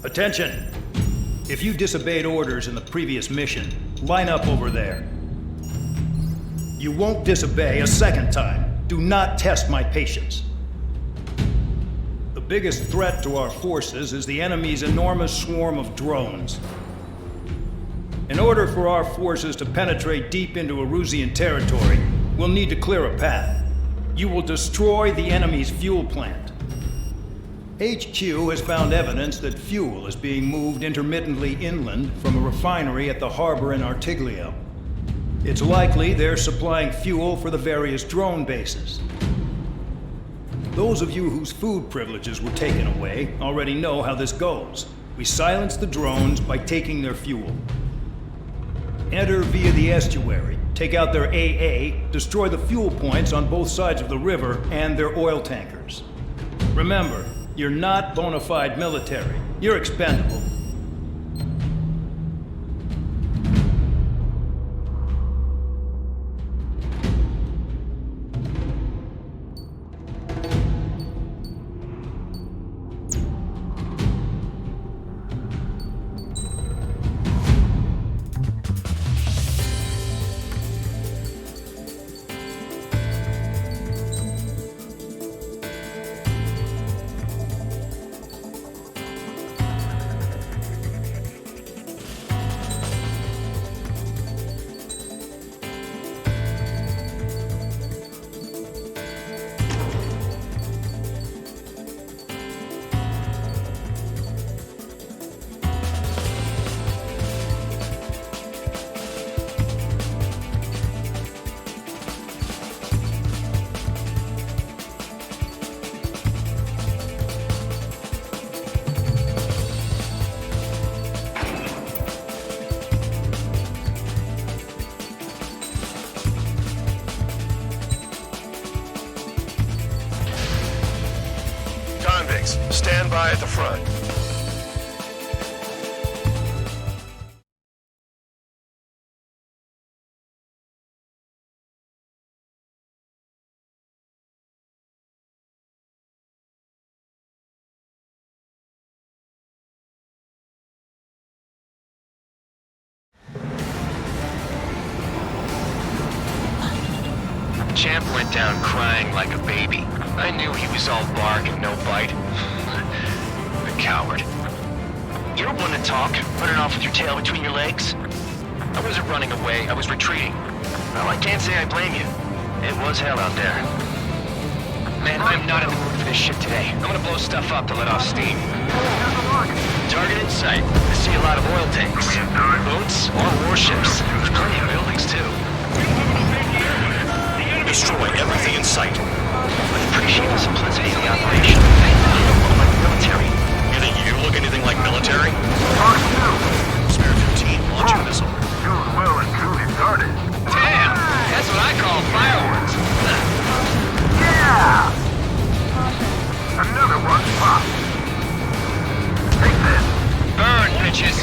Attention! If you disobeyed orders in the previous mission, line up over there. You won't disobey a second time. Do not test my patience. The biggest threat to our forces is the enemy's enormous swarm of drones. In order for our forces to penetrate deep into Erusian territory, we'll need to clear a path. You will destroy the enemy's fuel plant. HQ has found evidence that fuel is being moved intermittently inland from a refinery at the harbor in Artiglio. It's likely they're supplying fuel for the various drone bases. Those of you whose food privileges were taken away already know how this goes. We silence the drones by taking their fuel. Enter via the estuary, take out their AA, destroy the fuel points on both sides of the river and their oil tankers. Remember, you're not bona fide military. You're expendable. Stand by at the front. Champ went down crying like a baby. I knew he was all bark and no bite. The coward. You don't want to talk, running off with your tail between your legs? I wasn't running away, I was retreating. Well, I can't say I blame you. It was hell out there. Man, I'm not in the mood for this shit today. I'm gonna blow stuff up to let off steam. Target in sight. I see a lot of oil tanks. Boats or warships. There's plenty of buildings, too. Destroy everything in sight. I appreciate the simplicity of the operation. I don't look like military. You think you look anything like military? Spare 15 launching missile. Two's well and truly started. Damn! That's what I call fireworks. Yeah! Another one popped. Take this. Burn, bitches!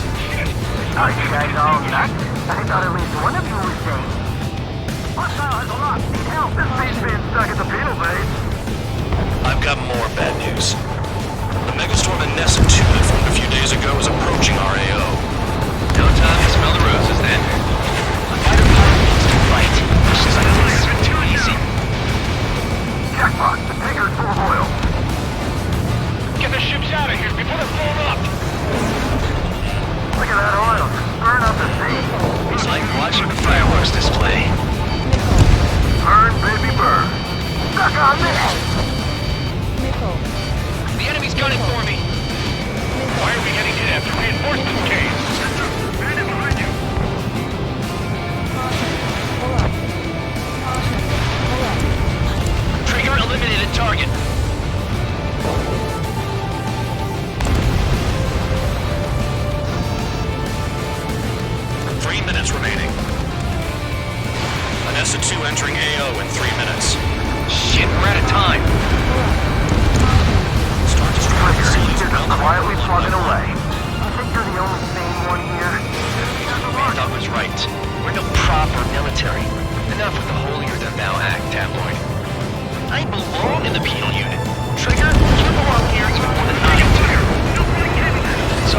Are you guys all nuts? I thought at least one of you was safe. Hostile has a lot. Need help. This beast being stuck at the penal base. I've got more bad news. The megastorm in Nessa 2 that formed a few days ago is approaching our AO. No time to smell the roses, then. A fighter pilot needs to fight. Missions like this are too easy. Jackpot. The tanker's full of oil. Get the ships out of here before they're blown up! Look at that oil. Burn up the sea. It's like watching a fireworks display. Burn, baby, burn. Stuck on this. The enemy's gunning for me! Why are we heading in after reinforcements came? Right in behind you. Trigger eliminated target. Remaining. Nessa 2 entering AO in 3 minutes. Shit, we're out of time. Star Destroyer You're facilities around the quietly plugging away. I think you're the only sane one here. Doug was right. We're no proper military. Enough with the holier-than-thou act, tabloid. I belong in the penal unit. Trigger, you belong here even more than I do. So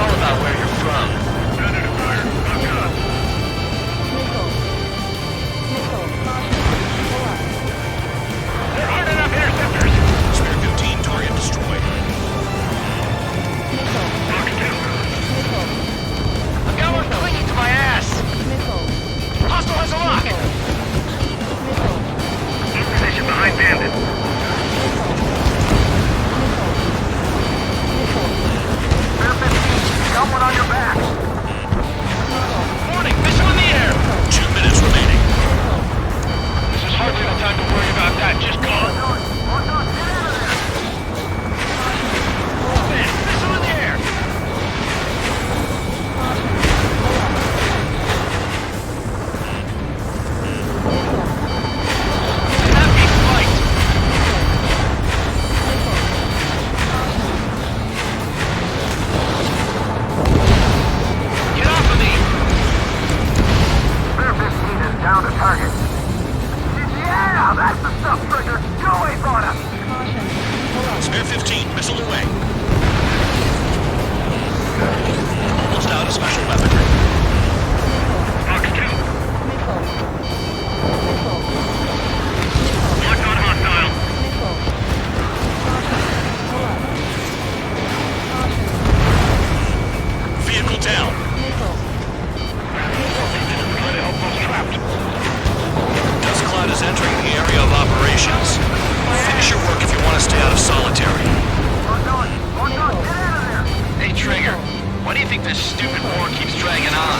Why do you think this stupid war keeps dragging on?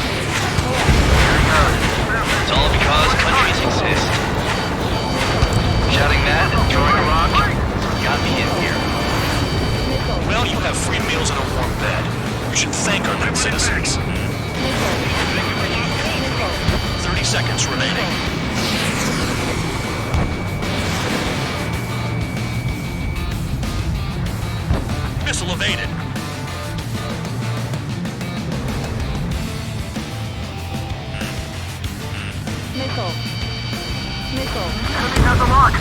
It's all because countries exist. Shouting that and throwing a rock got me in here. Well, you have free meals and a warm bed. You should thank our good citizens. 30 seconds remaining. Missile evaded. Missile. Missile. Enemy has a lock.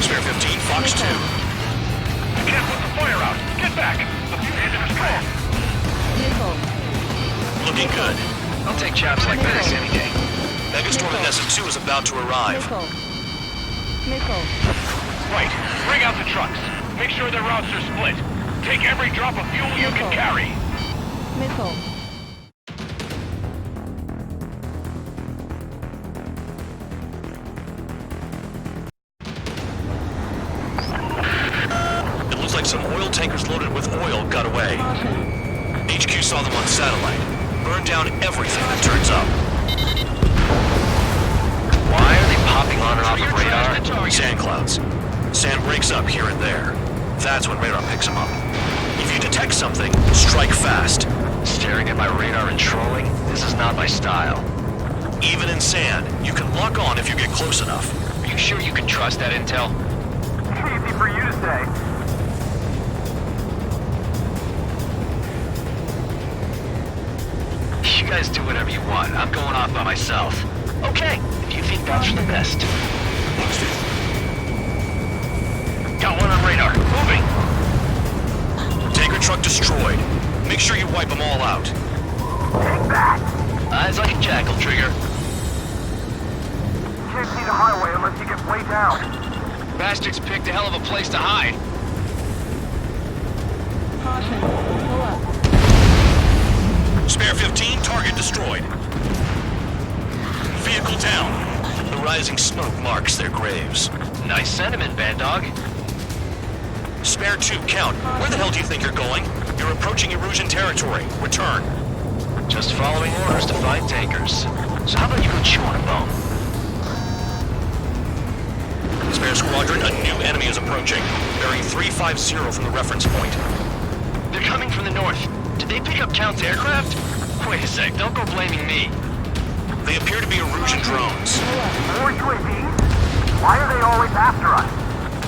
Spare 15, Fox 2. You can't put the fire out. Get back. The fugitive is gone. Missile. Looking good. I'll take jobs like this any day. Megastorm Nessa 2 is about to arrive. Missile. Missile. Right. Bring out the trucks. Make sure their routes are split. Take every drop of fuel you can carry. Missile. It looks like some oil tankers loaded with oil got away. HQ saw them on satellite. Burned down everything that turns up. Why are they popping on and off of radar? Sand clouds. Sand breaks up here and there. That's when radar picks them up. If you detect something, strike fast. Staring at my radar and trolling? This is not my style. Even in sand, you can lock on if you get close enough. Are you sure you can trust that intel? Easy for you to say. You guys do whatever you want. I'm going off by myself. Okay, if you think that's for the best. Got one on radar. Moving. Tanker truck destroyed. Make sure you wipe them all out. Take that. Eyes like a jackal, Trigger. Can't see the highway unless you get way down. Bastards picked a hell of a place to hide. Caution. Pull up. Spare 15, target destroyed. Vehicle down. The rising smoke marks their graves. Nice sentiment, Bad Dog. Spare 2, count. Where the hell do you think you're going? You're approaching Erusian territory. Return. Just following orders to find tankers. So how about you go chew on a bone? Spare squadron, a new enemy is approaching. Bearing 350 from the reference point. They're coming from the north. Did they pick up Count's aircraft? Wait a sec, don't go blaming me. They appear to be Erusian drones. More UAVs? Why are they always after us?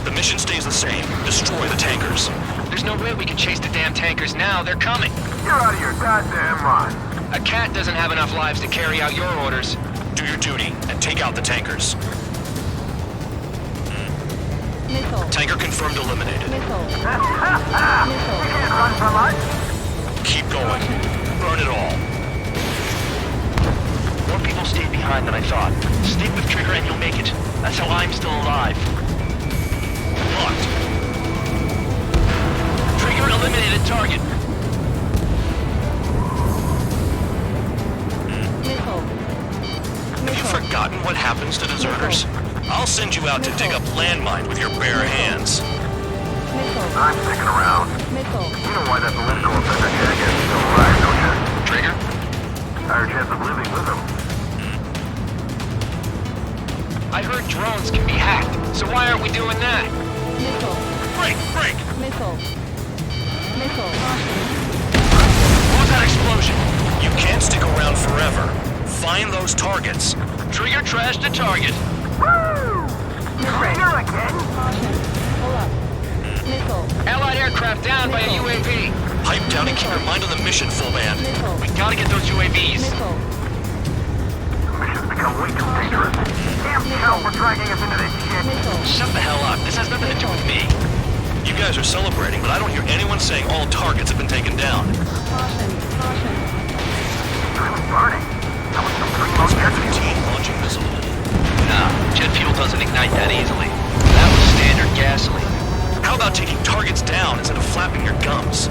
The mission stays the same. Destroy the tankers. There's no way we can chase the damn tankers now. They're coming. You're out of your goddamn mind. A cat doesn't have enough lives to carry out your orders. Do your duty and take out the tankers. Missile. Tanker confirmed eliminated. Missile. You can't run for life. Keep going. Burn it all. More people stayed behind than I thought. Stick with Trigger and you'll make it. That's how I'm still alive. Locked. Trigger eliminated target. Missile. Have you forgotten what happens to deserters? I'll send you out to dig up landmine with your bare hands. Missile. I'm sticking around. Missile. You know why that political offender jackass is still alive, don't you? Trigger? Higher chance of living with him. I heard drones can be hacked, so why aren't we doing that? Missile. Break! Break! Missile. Missile. Caution. What was that explosion? You can't stick around forever. Find those targets. Trigger trashed the target. Woo! Trigger again? Caution. Pull up. Missile. Allied aircraft down by a UAV. Pipe down and keep your mind on the mission, full band. Missile. We gotta get those UAVs. Missile. Mission's become way too dangerous. Damn hell for dragging us into this shit. Missile. Shut the hell up. This has nothing to do with me. You guys are celebrating, but I don't hear anyone saying all targets have been taken down. Caution. Caution. I was burning. That was some primo Spare jet. 15 launching missile. Nah, jet fuel doesn't ignite that easily. That was standard gasoline. How about taking targets down instead of flapping your gums?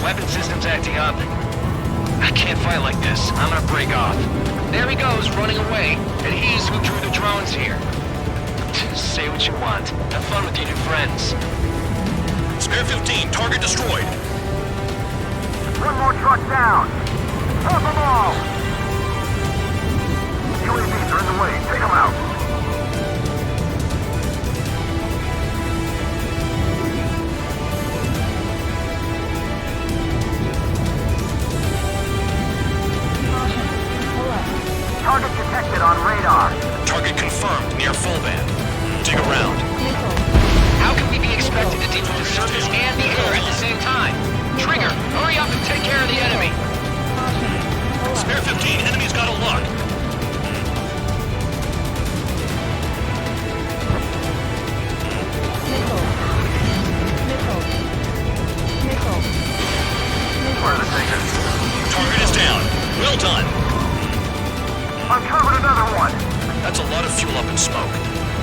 Weapon system's acting up. I can't fight like this. I'm gonna break off. There he goes, running away. And he's who drew the drones here. what you want. Have fun with your new friends. Spare 15, target destroyed. One more truck down. Help them all. UAVs are in the way. Take them out. Caution. Pull up. Target detected on radar. Target confirmed near full band. Dig around. Missile. How can we be expected to deal with the surface and the air at the same time? Trigger, hurry up and take care of the enemy. Caution. Pull up. Spare 15, enemy's got a lock. Missile. Missile. Missile. Where are the takers? Target is down. Well done. Uncovered another one. That's a lot of fuel up in smoke,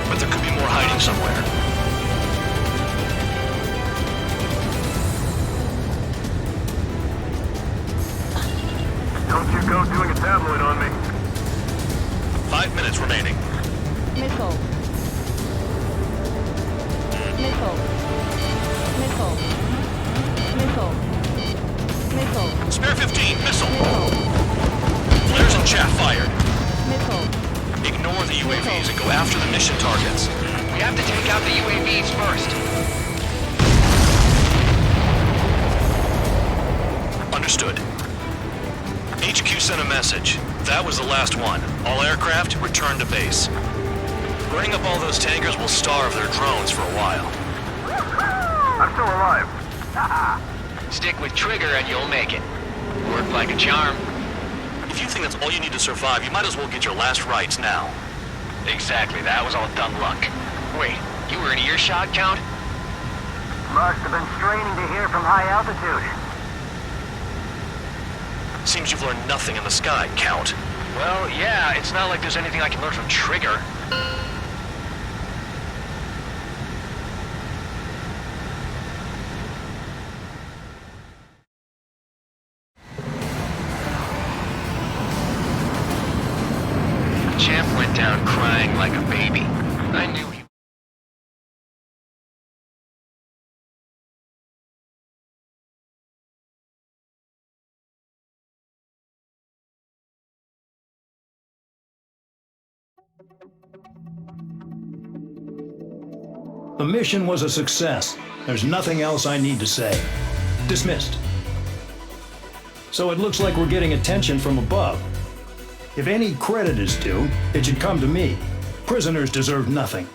but there could be more hiding somewhere. Don't you go doing a tabloid on me. 5 minutes remaining. Missile. Missile. Missile. Missile. Missile. Spare 15, missile. Missile. Flares and chaff fired. Missile. Ignore the UAVs and go after the mission targets. We have to take out the UAVs first. Understood. HQ sent a message. That was the last one. All aircraft, return to base. Burning up all those tankers will starve their drones for a while. I'm still alive. Stick with Trigger and you'll make it. Work like a charm. If you think that's all you need to survive, you might as well get your last rites now. Exactly, that was all dumb luck. Wait, you were in earshot, Count? Must have been straining to hear from high altitude. Seems you've learned nothing in the sky, Count. Well, yeah, it's not like there's anything I can learn from Trigger. Champ went down crying like a baby. I knew he... The mission was a success. There's nothing else I need to say. Dismissed. So it looks like we're getting attention from above. If any credit is due, it should come to me. Prisoners deserve nothing.